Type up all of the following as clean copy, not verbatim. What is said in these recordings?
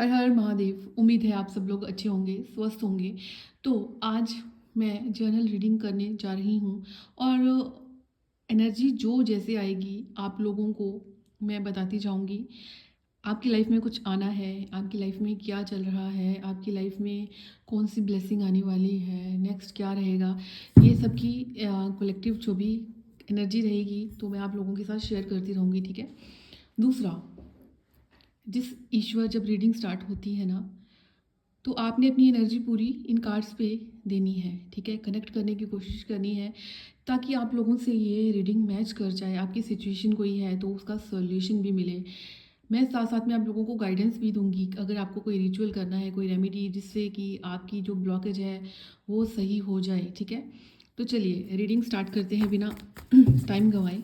हर हर महादेव। उम्मीद है आप सब लोग अच्छे होंगे, स्वस्थ होंगे। तो आज मैं जर्नल रीडिंग करने जा रही हूँ और एनर्जी जो जैसे आएगी आप लोगों को मैं बताती जाऊँगी। आपकी लाइफ में कुछ आना है, आपकी लाइफ में क्या चल रहा है, आपकी लाइफ में कौन सी ब्लेसिंग आने वाली है, नेक्स्ट क्या रहेगा, ये सब की कलेक्टिव जो भी एनर्जी रहेगी तो मैं आप लोगों के साथ शेयर करती रहूँगी। ठीक है। दूसरा, जिस ईश्वर जब रीडिंग स्टार्ट होती है ना, तो आपने अपनी एनर्जी पूरी इन कार्ड्स पे देनी है। ठीक है, कनेक्ट करने की कोशिश करनी है ताकि आप लोगों से ये रीडिंग मैच कर जाए। आपकी सिचुएशन कोई है तो उसका सॉल्यूशन भी मिले। मैं साथ साथ में आप लोगों को गाइडेंस भी दूंगी अगर आपको कोई रिचुअल करना है, कोई रेमेडी, जिससे कि आपकी जो ब्लॉकेज है वो सही हो जाए। ठीक है, तो चलिए रीडिंग स्टार्ट करते हैं बिना टाइम गंवाए।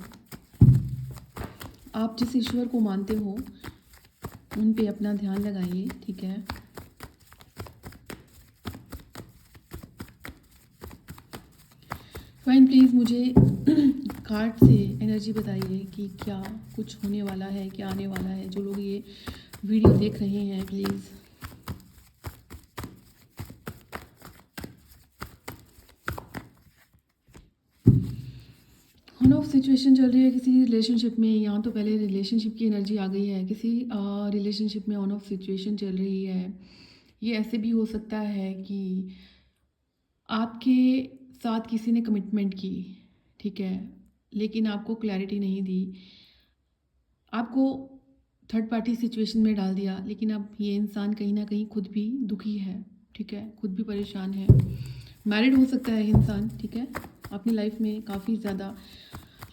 आप जिस ईश्वर को मानते हो उन पे अपना ध्यान लगाइए। ठीक है, फाइन, प्लीज़ मुझे कार्ड से एनर्जी बताइए कि क्या कुछ होने वाला है, क्या आने वाला है। जो लोग ये वीडियो देख रहे हैं प्लीज़। ऑन ऑफ सिचुएशन चल रही है किसी रिलेशनशिप में। यहाँ तो पहले रिलेशनशिप की एनर्जी आ गई है। किसी रिलेशनशिप में ऑन ऑफ सिचुएशन चल रही है। ये ऐसे भी हो सकता है कि आपके साथ किसी ने कमिटमेंट की, ठीक है, लेकिन आपको क्लैरिटी नहीं दी, आपको थर्ड पार्टी सिचुएशन में डाल दिया, लेकिन अब ये इंसान कहीं ना कहीं खुद भी दुखी है। ठीक है, खुद भी परेशान है। मैरिड हो सकता है इंसान। ठीक है, अपनी लाइफ में काफ़ी ज़्यादा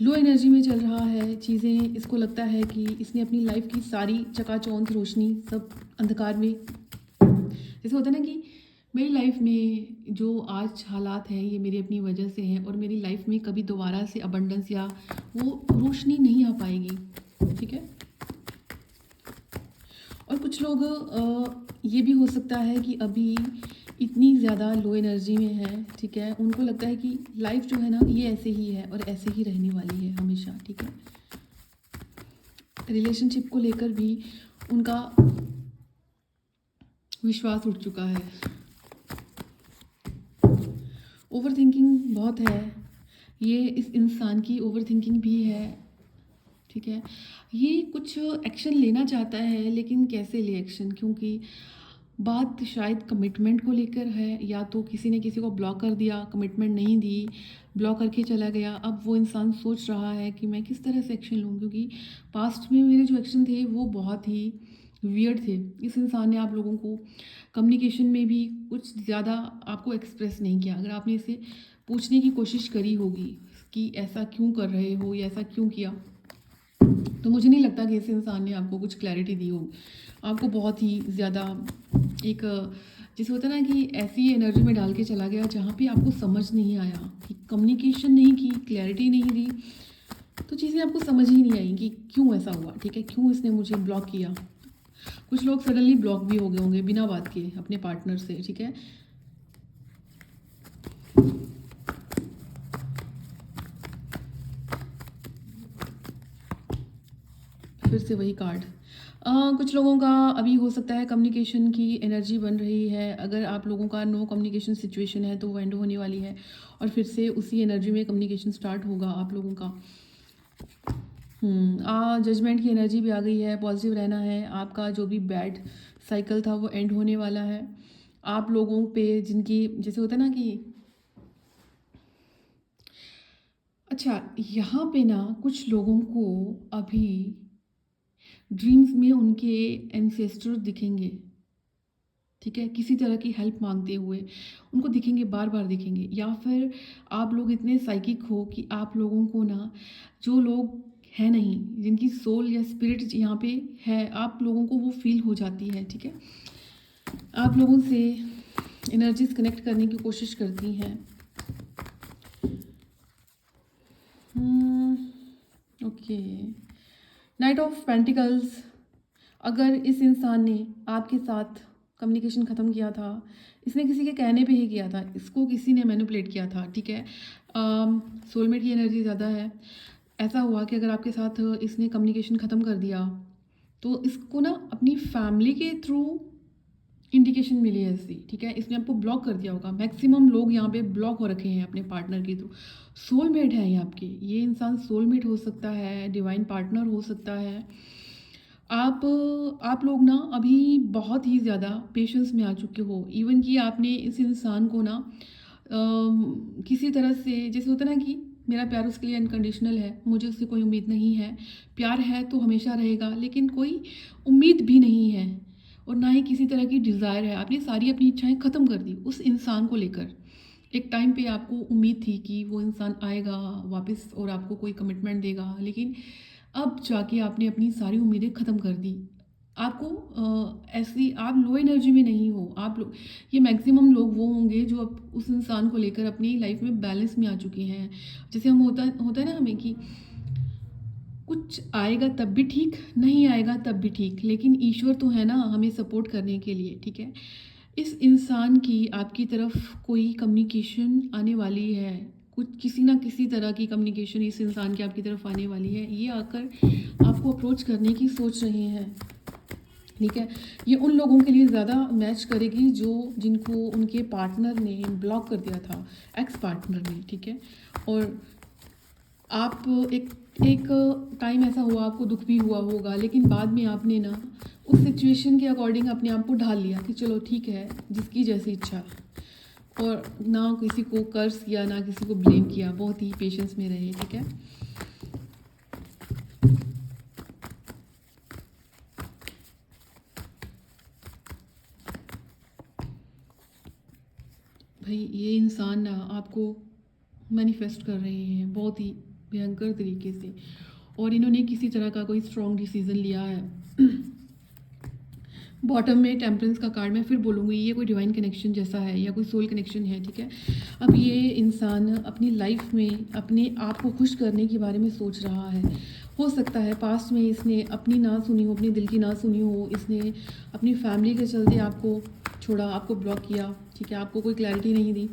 लो एनर्जी में चल रहा है। चीज़ें, इसको लगता है कि इसने अपनी लाइफ की सारी चकाचौंध रोशनी सब अंधकार में, जैसे होता है ना कि मेरी लाइफ में जो आज हालात हैं ये मेरी अपनी वजह से हैं और मेरी लाइफ में कभी दोबारा से अबंडेंस या वो रोशनी नहीं आ पाएगी। ठीक है, और कुछ लोग ये भी हो सकता है कि अभी इतनी ज़्यादा लो एनर्जी में है। ठीक है, उनको लगता है कि लाइफ जो है ना ये ऐसे ही है और ऐसे ही रहने वाली है हमेशा। ठीक है, रिलेशनशिप को लेकर भी उनका विश्वास उठ चुका है। ओवर थिंकिंग बहुत है। ये इस इंसान की ओवर थिंकिंग भी है। ठीक है, ये कुछ एक्शन लेना चाहता है लेकिन कैसे ले एक्शन, क्योंकि बात शायद कमिटमेंट को लेकर है। या तो किसी ने किसी को ब्लॉक कर दिया, कमिटमेंट नहीं दी, ब्लॉक करके चला गया। अब वो इंसान सोच रहा है कि मैं किस तरह से एक्शन लूँ, क्योंकि पास्ट में मेरे जो एक्शन थे वो बहुत ही वियर्ड थे। इस इंसान ने आप लोगों को कम्युनिकेशन में भी कुछ ज़्यादा आपको एक्सप्रेस नहीं किया। अगर आपने इसे पूछने की कोशिश करी होगी कि ऐसा क्यों कर रहे हो या ऐसा क्यों किया, तो मुझे नहीं लगता कि इस इंसान ने आपको कुछ क्लैरिटी दी हो। आपको बहुत ही ज़्यादा एक, जैसे होता है ना कि ऐसी एनर्जी में डाल के चला गया जहाँ पे आपको समझ नहीं आया, कि कम्युनिकेशन नहीं की, क्लैरिटी नहीं दी, तो चीज़ें आपको समझ ही नहीं आई कि क्यों ऐसा हुआ। ठीक है, क्यों इसने मुझे ब्लॉक किया। कुछ लोग सडनली ब्लॉक भी हो गए होंगे बिना बात के अपने पार्टनर से। ठीक है, फिर से वही कार्ड। कुछ लोगों का अभी हो सकता है कम्युनिकेशन की एनर्जी बन रही है। अगर आप लोगों का नो कम्युनिकेशन सिचुएशन है तो वो एंड होने वाली है और फिर से उसी एनर्जी में कम्युनिकेशन स्टार्ट होगा आप लोगों का। जजमेंट की एनर्जी भी आ गई है। पॉजिटिव रहना है। आपका जो भी बैड साइकिल था वो एंड होने वाला है। आप लोगों पे जिनकी, जैसे होता है ना कि, अच्छा, यहाँ पे ना कुछ लोगों को अभी ड्रीम्स में उनके एंसेस्टर दिखेंगे। ठीक है, किसी तरह की हेल्प मांगते हुए उनको दिखेंगे, बार बार दिखेंगे। या फिर आप लोग इतने साइकिक हो कि आप लोगों को ना, जो लोग हैं नहीं, जिनकी सोल या स्पिरिट यहाँ पे है, आप लोगों को वो फील हो जाती है। ठीक है, आप लोगों से एनर्जीज कनेक्ट करने की कोशिश करती हैं। Okay, night of pentacles. अगर इस इंसान ने आपके साथ कम्युनिकेशन ख़त्म किया था, इसने किसी के कहने पे ही किया था, इसको किसी ने मैनिपुलेट किया था। ठीक है, सोलमेट की एनर्जी ज़्यादा है। ऐसा हुआ कि अगर आपके साथ इसने कम्युनिकेशन ख़त्म कर दिया तो इसको ना अपनी फैमिली के थ्रू इंडिकेशन मिली है ऐसी, ठीक है। इसने आपको ब्लॉक कर दिया होगा। मैक्सिमम लोग यहाँ पे ब्लॉक हो रखे हैं अपने पार्टनर के थ्रू। सोलमेट है ये आपके, ये इंसान सोलमेट हो सकता है, डिवाइन पार्टनर हो सकता है। आप लोग ना अभी बहुत ही ज़्यादा पेशेंस में आ चुके हो। इवन कि आपने इस इंसान को ना किसी तरह से, जैसे होता है ना कि मेरा प्यार उसके लिए अनकंडीशनल है, मुझे उससे कोई उम्मीद नहीं है, प्यार है तो हमेशा रहेगा, लेकिन कोई उम्मीद भी नहीं है और ना ही किसी तरह की डिज़ायर है। आपने सारी अपनी इच्छाएं ख़त्म कर दी उस इंसान को लेकर। एक टाइम पे आपको उम्मीद थी कि वो इंसान आएगा वापस और आपको कोई कमिटमेंट देगा, लेकिन अब जाके आपने अपनी सारी उम्मीदें ख़त्म कर दी। आपको ऐसी, आप लो एनर्जी में नहीं हो। आप लोग, ये मैक्सिमम लोग वो होंगे जो अब उस इंसान को लेकर अपनी लाइफ में बैलेंस में आ चुके हैं। जैसे हम होता होता है ना हमें कि कुछ आएगा तब भी ठीक, नहीं आएगा तब भी ठीक, लेकिन ईश्वर तो है ना हमें सपोर्ट करने के लिए, ठीक है। इस इंसान की आपकी तरफ कोई कम्युनिकेशन आने वाली है, कुछ किसी ना किसी तरह की कम्युनिकेशन इस इंसान की आपकी तरफ आने वाली है। ये आकर आपको अप्रोच करने की सोच रहे हैं, ठीक है। ये उन लोगों के लिए ज़्यादा मैच करेगी जो जिनको उनके पार्टनर ने ब्लॉक कर दिया था, एक्स पार्टनर ने, ठीक है। और आप एक एक टाइम ऐसा हुआ, आपको दुख भी हुआ होगा, लेकिन बाद में आपने ना उस सिचुएशन के अकॉर्डिंग अपने आप को ढाल लिया कि चलो ठीक है, जिसकी जैसी इच्छा, और ना किसी को कर्स किया ना किसी को ब्लेम किया, बहुत ही पेशेंस में रहे, ठीक है। भाई ये इंसान ना आपको मैनिफेस्ट कर रहे हैं बहुत ही भयंकर तरीके से, और इन्होंने किसी तरह का कोई स्ट्रॉन्ग डिसीजन लिया है। बॉटम में टेम्परेंस का कार्ड मैं फिर बोलूँगी, ये कोई डिवाइन कनेक्शन जैसा है या कोई सोल कनेक्शन है, ठीक है। अब ये इंसान अपनी लाइफ में अपने आप को खुश करने के बारे में सोच रहा है। हो सकता है पास्ट में इसने अपनी ना सुनी हो, अपने दिल की ना सुनी हो, इसने अपनी फैमिली के चलते आपको छोड़ा, आपको ब्लॉक किया, ठीक है, आपको कोई क्लैरिटी नहीं दी।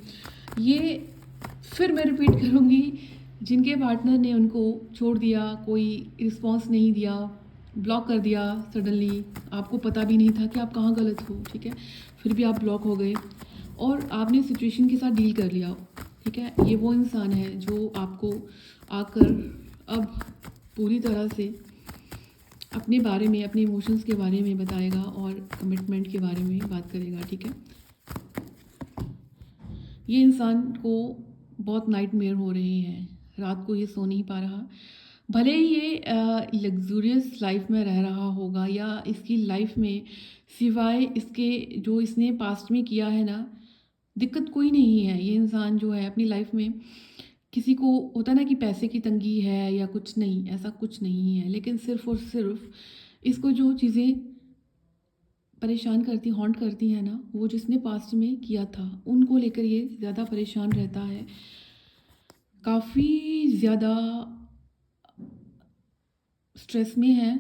ये फिर मैं रिपीट करूँगी, जिनके पार्टनर ने उनको छोड़ दिया, कोई रिस्पॉन्स नहीं दिया, ब्लॉक कर दिया सडनली, आपको पता भी नहीं था कि आप कहाँ गलत हो, ठीक है, फिर भी आप ब्लॉक हो गए और आपने सिचुएशन के साथ डील कर लिया, ठीक है। ये वो इंसान है जो आपको आकर अब पूरी तरह से अपने बारे में, अपने इमोशंस के बारे में बताएगा और कमिटमेंट के बारे में बात करेगा, ठीक है। ये इंसान को बहुत नाइटमेयर हो रहे हैं, रात को ये सो नहीं पा रहा। भले ही ये लग्जूरियस लाइफ में रह रहा होगा या इसकी लाइफ में सिवाय इसके जो इसने पास्ट में किया है ना, दिक्कत कोई नहीं है। ये इंसान जो है अपनी लाइफ में, किसी को होता ना कि पैसे की तंगी है या कुछ नहीं, ऐसा कुछ नहीं है, लेकिन सिर्फ और सिर्फ इसको जो चीज़ें परेशान करती, हॉन्ट करती हैं ना, वो जिसने पास्ट में किया था उनको लेकर ये ज़्यादा परेशान रहता है। काफ़ी ज़्यादा स्ट्रेस में है,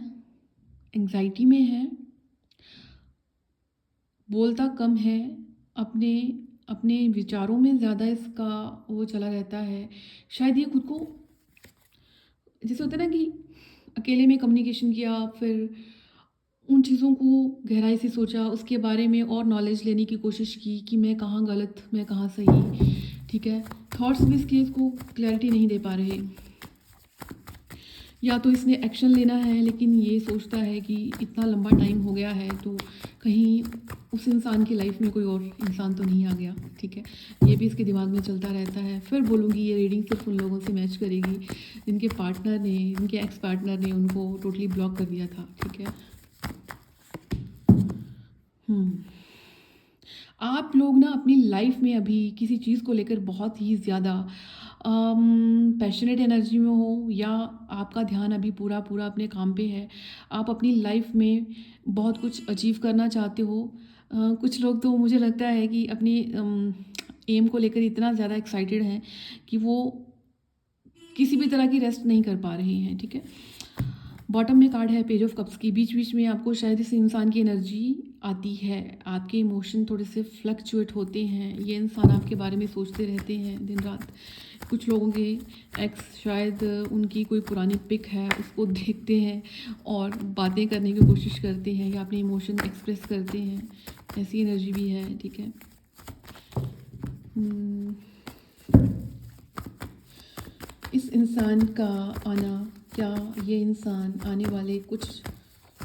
एंग्जाइटी में है, बोलता कम है, अपने अपने विचारों में ज़्यादा इसका वो चला रहता है। शायद ये खुद को, जैसे होता है ना कि अकेले में कम्युनिकेशन किया, फिर उन चीज़ों को गहराई से सोचा, उसके बारे में और नॉलेज लेने की कोशिश की कि मैं कहाँ गलत, मैं कहाँ सही, ठीक है। थॉट्स भी इसके इसको क्लैरिटी नहीं दे पा रहे। या तो इसने एक्शन लेना है, लेकिन ये सोचता है कि इतना लंबा टाइम हो गया है तो कहीं उस इंसान की लाइफ में कोई और इंसान तो नहीं आ गया, ठीक है। ये भी इसके दिमाग में चलता रहता है। फिर बोलूँगी ये रीडिंग सिर्फ उन लोगों से मैच करेगी जिनके पार्टनर ने, जिनके एक्स पार्टनर ने उनको टोटली ब्लॉक कर दिया था, ठीक है। आप लोग ना अपनी लाइफ में अभी किसी चीज़ को लेकर बहुत ही ज़्यादा पैशनेट एनर्जी में हो, या आपका ध्यान अभी पूरा पूरा अपने काम पे है। आप अपनी लाइफ में बहुत कुछ अचीव करना चाहते हो। कुछ लोग तो मुझे लगता है कि अपनी एम को लेकर इतना ज़्यादा एक्साइटेड हैं कि वो किसी भी तरह की रेस्ट नहीं कर पा रहे हैं, ठीक है। बॉटम में कार्ड है पेज ऑफ कप्स की। बीच बीच में आपको शायद इस इंसान की एनर्जी आती है, आपके इमोशन थोड़े से फ्लक्चुएट होते हैं, ये इंसान आपके बारे में सोचते रहते हैं दिन रात। कुछ लोगों के एक्स शायद उनकी कोई पुरानी पिक है उसको देखते हैं और बातें करने की कोशिश करते हैं या अपने इमोशन एक्सप्रेस करते हैं, ऐसी एनर्जी भी है, ठीक है। हम्म, इस इंसान का आना, क्या ये इंसान आने वाले कुछ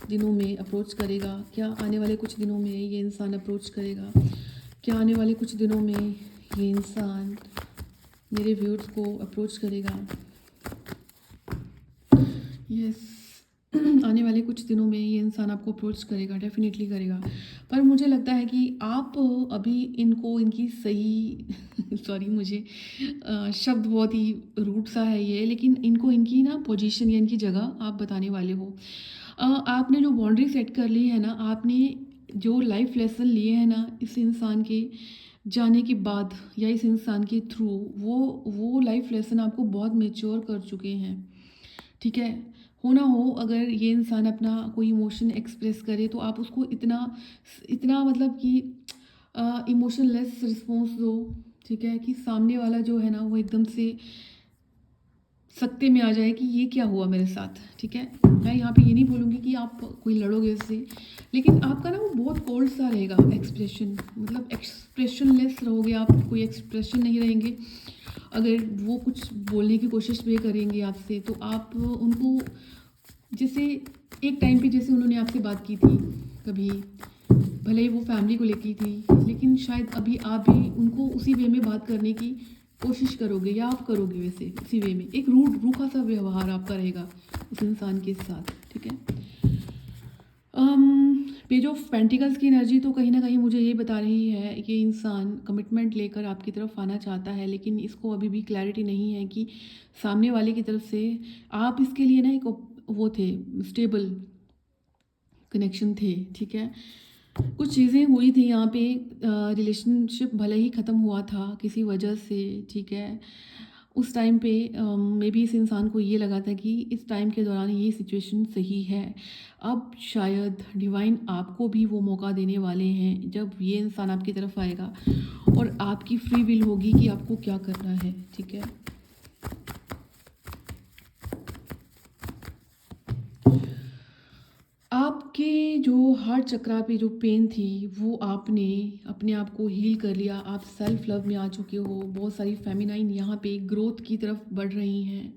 दिनों में अप्रोच करेगा? क्या आने वाले कुछ दिनों में ये इंसान अप्रोच करेगा? क्या आने वाले कुछ दिनों में ये इंसान मेरे व्यूअर्स को अप्रोच करेगा? यस आने वाले कुछ दिनों में ये इंसान आपको अप्रोच करेगा, डेफिनेटली करेगा। पर मुझे लगता है कि आप अभी इनको इनकी सही सॉरी मुझे शब्द बहुत ही रूड सा है ये, लेकिन इनको इनकी ना पोजीशन या इनकी जगह आप बताने वाले हो। आपने जो बाउंड्री सेट कर ली है ना, आपने जो लाइफ लेसन लिए हैं ना इस इंसान के जाने के बाद या इस इंसान के थ्रू, वो लाइफ लेसन आपको बहुत मेच्योर कर चुके हैं, ठीक है। हो ना हो अगर ये इंसान अपना कोई इमोशन एक्सप्रेस करे तो आप उसको इतना इतना मतलब कि इमोशनलेस रिस्पॉन्स दो, ठीक है, कि सामने वाला जो है ना वो एकदम से सकते में आ जाए कि ये क्या हुआ मेरे साथ, ठीक है। मैं यहाँ पे ये नहीं बोलूँगी कि आप कोई लड़ोगे उससे, लेकिन आपका ना वो बहुत कोल्ड सा रहेगा एक्सप्रेशन, मतलब एक्सप्रेशनलेस रहोगे आप, कोई एक्सप्रेशन नहीं रहेंगे। अगर वो कुछ बोलने की कोशिश भी करेंगे आपसे तो आप उनको, जैसे एक टाइम पे जैसे उन्होंने आपसे बात की थी कभी, भले ही वो फैमिली को लेके थी, लेकिन शायद अभी आप भी उनको उसी वे में बात करने की कोशिश करोगे या आप करोगे वैसे उसी वे में। एक रूखा सा व्यवहार आपका रहेगा उस इंसान के साथ, ठीक है। पेज ऑफ पेंटिकल्स की एनर्जी तो कहीं ना कहीं मुझे ये बता रही है ये इंसान कमिटमेंट लेकर आपकी तरफ आना चाहता है, लेकिन इसको अभी भी क्लैरिटी नहीं है कि सामने वाले की तरफ से आप इसके लिए ना एक वो थे, स्टेबल कनेक्शन थे, ठीक है। कुछ चीज़ें हुई थी यहाँ पे, रिलेशनशिप भले ही ख़त्म हुआ था किसी वजह से, ठीक है। उस टाइम पे मे बी इस इंसान को ये लगा था कि इस टाइम के दौरान ये सिचुएशन सही है। अब शायद डिवाइन आपको भी वो मौका देने वाले हैं जब ये इंसान आपकी तरफ आएगा और आपकी फ्री विल होगी कि आपको क्या करना है, ठीक है। आपके जो हार्ट चक्रा पे जो पेन थी वो आपने अपने आप को हील कर लिया, आप सेल्फ लव में आ चुके हो। बहुत सारी फेमिनाइन यहाँ पे ग्रोथ की तरफ बढ़ रही हैं।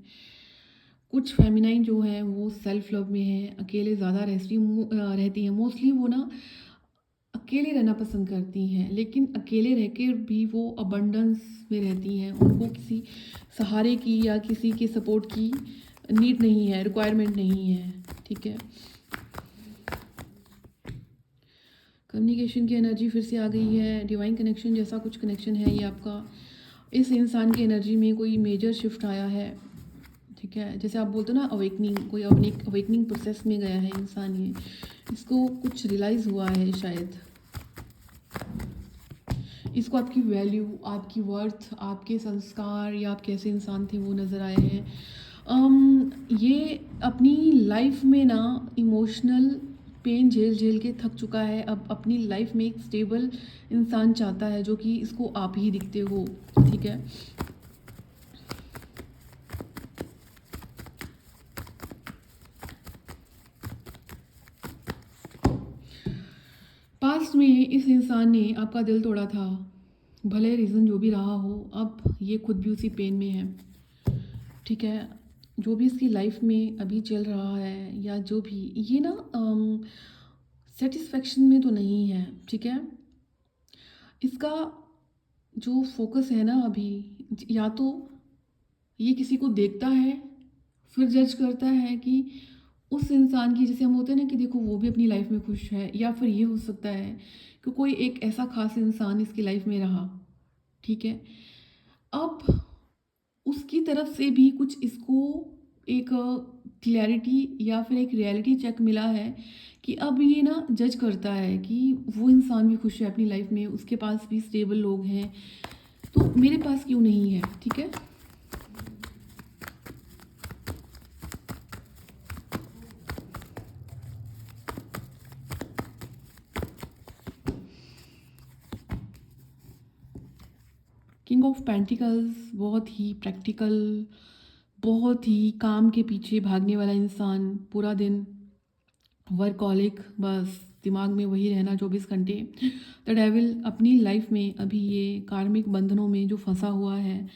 कुछ फेमिनाइन जो है वो सेल्फ लव में है, अकेले ज़्यादा रहती हैं मोस्टली। वो ना अकेले रहना पसंद करती हैं, लेकिन अकेले रह के भी वो अबंडेंस में रहती हैं। उनको किसी सहारे की या किसी के सपोर्ट की नीड नहीं है, रिक्वायरमेंट नहीं है, ठीक है। कम्युनिकेशन की एनर्जी फिर से आ गई है, डिवाइन कनेक्शन जैसा कुछ कनेक्शन है ये आपका। इस इंसान की एनर्जी में कोई मेजर शिफ्ट आया है, ठीक है। जैसे आप बोलते हो ना अवेकनिंग, कोई अवेकनिंग प्रोसेस में गया है इंसान, ये इसको कुछ रियलाइज़ हुआ है शायद। इसको आपकी वैल्यू, आपकी वर्थ, आपके संस्कार या आप कैसे इंसान थे वो नज़र आए हैं। ये अपनी लाइफ में ना इमोशनल पेन झेल झेल के थक चुका है। अब अपनी लाइफ में एक स्टेबल इंसान चाहता है जो कि इसको आप ही दिखते हो, ठीक है। पास्ट में इस इंसान ने आपका दिल तोड़ा था, भले रीज़न जो भी रहा हो, अब ये खुद भी उसी पेन में है, ठीक है। जो भी इसकी लाइफ में अभी चल रहा है या जो भी ये ना सेटिस्फेक्शन में तो नहीं है, ठीक है। इसका जो फोकस है ना अभी, या तो ये किसी को देखता है फिर जज करता है कि उस इंसान की, जैसे हम होते हैं ना कि देखो वो भी अपनी लाइफ में खुश है, या फिर ये हो सकता है कि कोई एक ऐसा खास इंसान इसकी लाइफ में रहा, ठीक है। अब उसकी तरफ से भी कुछ इसको एक क्लैरिटी या फिर एक रियलिटी चेक मिला है कि अब ये ना जज करता है कि वो इंसान भी खुश है अपनी लाइफ में, उसके पास भी स्टेबल लोग हैं, तो मेरे पास क्यों नहीं है, ठीक है। किंग ऑफ पेंटिकल्स बहुत ही प्रैक्टिकल, बहुत ही काम के पीछे भागने वाला इंसान, पूरा दिन वर्कहॉलिक, बस दिमाग में वही रहना 24 घंटे। द डेविल अपनी लाइफ में अभी ये कार्मिक बंधनों में जो फंसा हुआ है,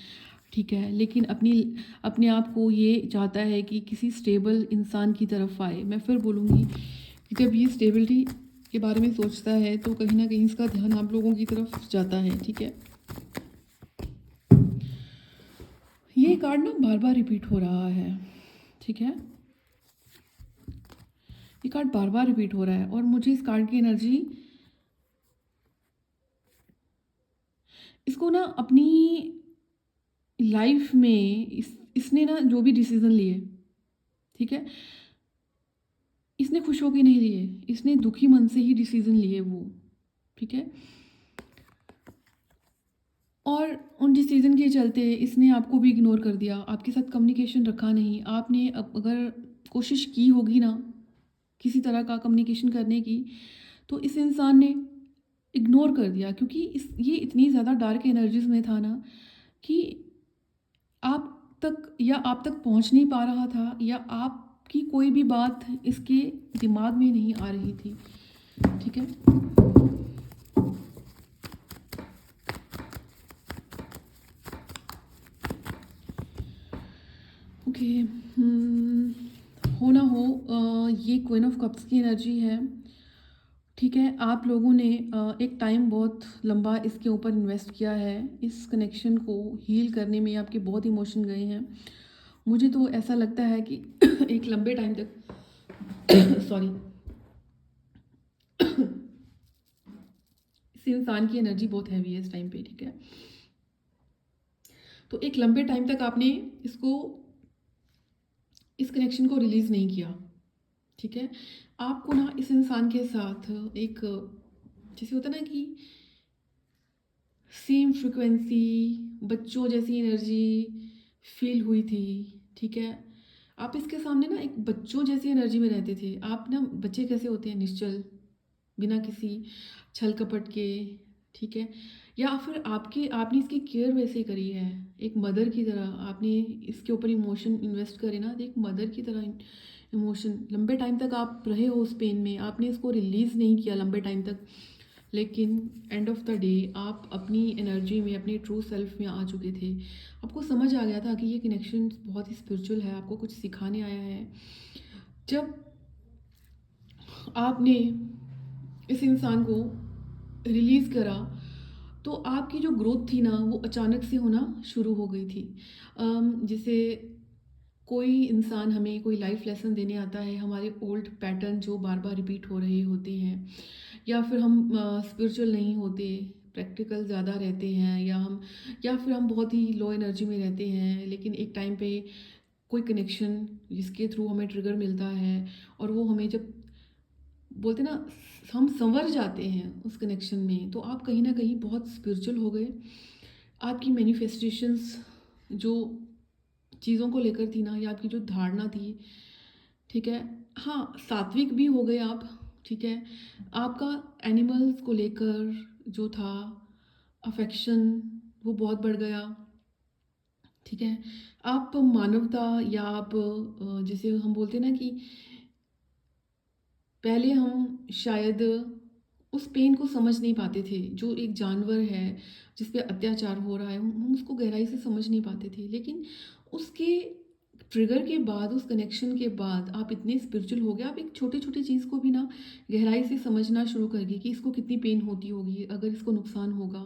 ठीक है, लेकिन अपने आप को ये चाहता है कि किसी स्टेबल इंसान की तरफ आए। मैं फिर बोलूँगी कि जब ये स्टेबिलिटी के बारे में सोचता है तो कहीं ना कहीं इसका ध्यान आप लोगों की तरफ जाता है, ठीक है। ये कार्ड ना बार बार रिपीट हो रहा है, ठीक है, ये कार्ड बार बार रिपीट हो रहा है और मुझे इस कार्ड की एनर्जी, इसको ना अपनी लाइफ में इसने ना जो भी डिसीजन लिए, ठीक है, इसने खुश होकर नहीं लिए, इसने दुखी मन से ही डिसीजन लिए वो, ठीक है। और उन डिसीजन के चलते इसने आपको भी इग्नोर कर दिया, आपके साथ कम्युनिकेशन रखा नहीं। आपने अगर कोशिश की होगी ना किसी तरह का कम्युनिकेशन करने की, तो इस इंसान ने इग्नोर कर दिया, क्योंकि ये इतनी ज़्यादा डार्क एनर्जीज में था ना कि आप तक पहुंच नहीं पा रहा था, या आपकी कोई भी बात इसके दिमाग में नहीं आ रही थी, ठीक है। ओके, हो ना हो, ये क्वीन ऑफ कप्स की एनर्जी है, ठीक है। आप लोगों ने एक टाइम बहुत लंबा इसके ऊपर इन्वेस्ट किया है, इस कनेक्शन को हील करने में आपके बहुत इमोशन गए हैं। मुझे तो ऐसा लगता है कि एक लंबे टाइम तक सॉरी, इस इंसान की एनर्जी बहुत हैवी है इस टाइम पे, ठीक है। तो एक लंबे टाइम तक आपने इस कनेक्शन को रिलीज़ नहीं किया, ठीक है। आपको ना इस इंसान के साथ एक, जैसे होता ना कि सेम फ्रिक्वेंसी, बच्चों जैसी एनर्जी फील हुई थी, ठीक है। आप इसके सामने ना एक बच्चों जैसी एनर्जी में रहते थे। आप ना, बच्चे कैसे होते हैं, निश्चल, बिना किसी छल कपट के, ठीक है। या फिर आपने इसकी केयर वैसे करी है, एक मदर की तरह आपने इसके ऊपर इमोशन इन्वेस्ट करे ना, तो एक मदर की तरह इमोशन, लंबे टाइम तक आप रहे हो उस पेन में, आपने इसको रिलीज़ नहीं किया लंबे टाइम तक, लेकिन एंड ऑफ द डे आप अपनी एनर्जी में, अपने ट्रू सेल्फ में आ चुके थे। आपको समझ आ गया था कि ये कनेक्शन बहुत ही स्पिरिचुअल है, आपको कुछ सिखाने आया है। जब आपने इस इंसान को रिलीज़ करा, तो आपकी जो ग्रोथ थी ना वो अचानक से होना शुरू हो गई थी। जैसे कोई इंसान हमें कोई लाइफ लेसन देने आता है, हमारे ओल्ड पैटर्न जो बार बार रिपीट हो रहे होते हैं, या फिर हम स्पिरिचुअल नहीं होते, प्रैक्टिकल ज़्यादा रहते हैं, या फिर हम बहुत ही लो एनर्जी में रहते हैं, लेकिन एक टाइम पे कोई कनेक्शन जिसके थ्रू हमें ट्रिगर मिलता है, और वो हमें जब बोलते ना, हम संवर जाते हैं उस कनेक्शन में, तो आप कहीं ना कहीं बहुत स्पिरिचुअल हो गए। आपकी मैनिफेस्टेशंस जो चीज़ों को लेकर थी ना, या आपकी जो धारणा थी, ठीक है, हाँ, सात्विक भी हो गए आप, ठीक है। आपका एनिमल्स को लेकर जो था अफेक्शन, वो बहुत बढ़ गया, ठीक है। आप मानवता, या आप जैसे हम बोलते हैं ना कि पहले हम शायद उस पेन को समझ नहीं पाते थे, जो एक जानवर है जिस पे अत्याचार हो रहा है, हम उसको गहराई से समझ नहीं पाते थे, लेकिन उसके ट्रिगर के बाद, उस कनेक्शन के बाद आप इतने स्पिरिचुअल हो गए, आप एक छोटी छोटी चीज़ को भी ना गहराई से समझना शुरू कर गए कि इसको कितनी पेन होती होगी, अगर इसको नुकसान होगा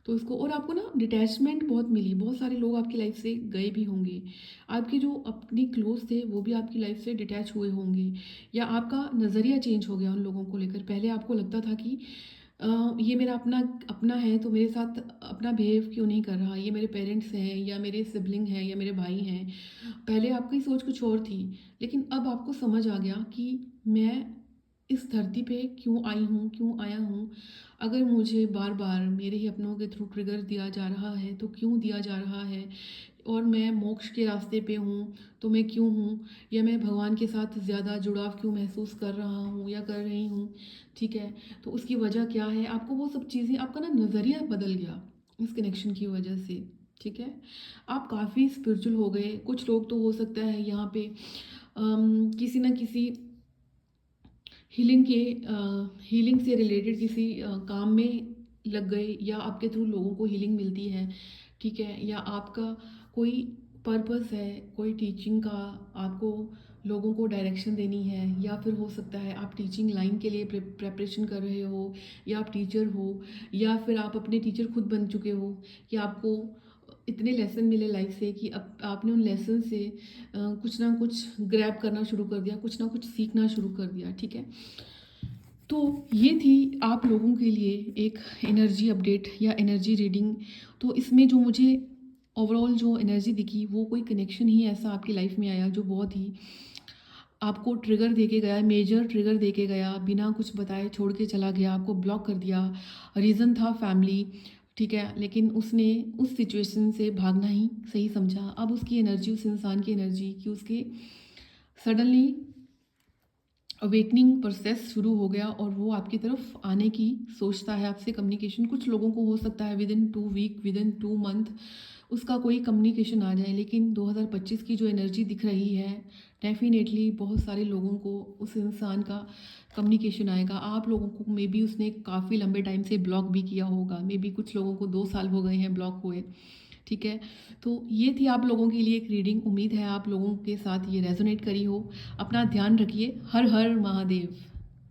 तो इसको, और आपको ना डिटैचमेंट बहुत मिली, बहुत सारे लोग आपकी लाइफ से गए भी होंगे, आपके जो अपने क्लोज थे वो भी आपकी लाइफ से डिटैच हुए होंगे, या आपका नज़रिया चेंज हो गया उन लोगों को लेकर। पहले आपको लगता था कि ये मेरा अपना अपना है, तो मेरे साथ अपना बिहेव क्यों नहीं कर रहा, ये मेरे पेरेंट्स हैं, या मेरे सिबलिंग हैं, या मेरे भाई हैं। पहले आपकी सोच कुछ और थी, लेकिन अब आपको समझ आ गया कि मैं इस धरती पे क्यों आई हूँ, क्यों आया हूँ। अगर मुझे बार बार मेरे ही अपनों के थ्रू ट्रिगर दिया जा रहा है, तो क्यों दिया जा रहा है, और मैं मोक्ष के रास्ते पे हूँ तो मैं क्यों हूँ, या मैं भगवान के साथ ज़्यादा जुड़ाव क्यों महसूस कर रहा हूँ या कर रही हूँ, ठीक है। तो उसकी वजह क्या है, आपको वो सब चीज़ें, आपका ना नज़रिया बदल गया, इस कनेक्शन की वजह से, ठीक है। आप काफ़ी स्पिरिचुअल हो गए। कुछ लोग तो हो सकता है यहाँ पे किसी न किसी हीलिंग के हीलिंग से रिलेटेड किसी काम में लग गए, या आपके थ्रू लोगों को हीलिंग मिलती है, ठीक है। या आपका कोई पर्पस है, कोई टीचिंग का, आपको लोगों को डायरेक्शन देनी है, या फिर हो सकता है आप टीचिंग लाइन के लिए प्रेपरेशन कर रहे हो, या आप टीचर हो, या फिर आप अपने टीचर खुद बन चुके हो, कि आपको इतने लेसन मिले लाइफ से कि अब आपने उन लेसन से कुछ ना कुछ ग्रैब करना शुरू कर दिया, कुछ ना कुछ सीखना शुरू कर दिया, ठीक है। तो ये थी आप लोगों के लिए एक एनर्जी अपडेट या एनर्जी रीडिंग। तो इसमें जो मुझे ओवरऑल जो एनर्जी दिखी, वो कोई कनेक्शन ही ऐसा आपकी लाइफ में आया जो बहुत ही आपको ट्रिगर दे के गया, मेजर ट्रिगर दे के गया, बिना कुछ बताए छोड़ के चला गया, आपको ब्लॉक कर दिया। रीज़न था फैमिली, ठीक है, लेकिन उसने उस सिचुएशन से भागना ही सही समझा। अब उसकी एनर्जी, उस इंसान की एनर्जी कि उसके सडनली अवेकनिंग प्रोसेस शुरू हो गया, और वो आपकी तरफ आने की सोचता है, आपसे कम्युनिकेशन। कुछ लोगों को हो सकता है within 2 week, within 2 month उसका कोई कम्युनिकेशन आ जाए, लेकिन 2025 की जो एनर्जी दिख रही है, डेफिनेटली बहुत सारे लोगों को उस इंसान का कम्युनिकेशन आएगा। आप लोगों को मे बी उसने काफ़ी लंबे टाइम से ब्लॉक भी किया होगा, मे बी कुछ लोगों को 2 साल हो गए हैं ब्लॉक हुए, ठीक है। तो ये थी आप लोगों के लिए एक रीडिंग। उम्मीद है आप लोगों के साथ ये रेजोनेट करी हो। अपना ध्यान रखिए। हर हर महादेव।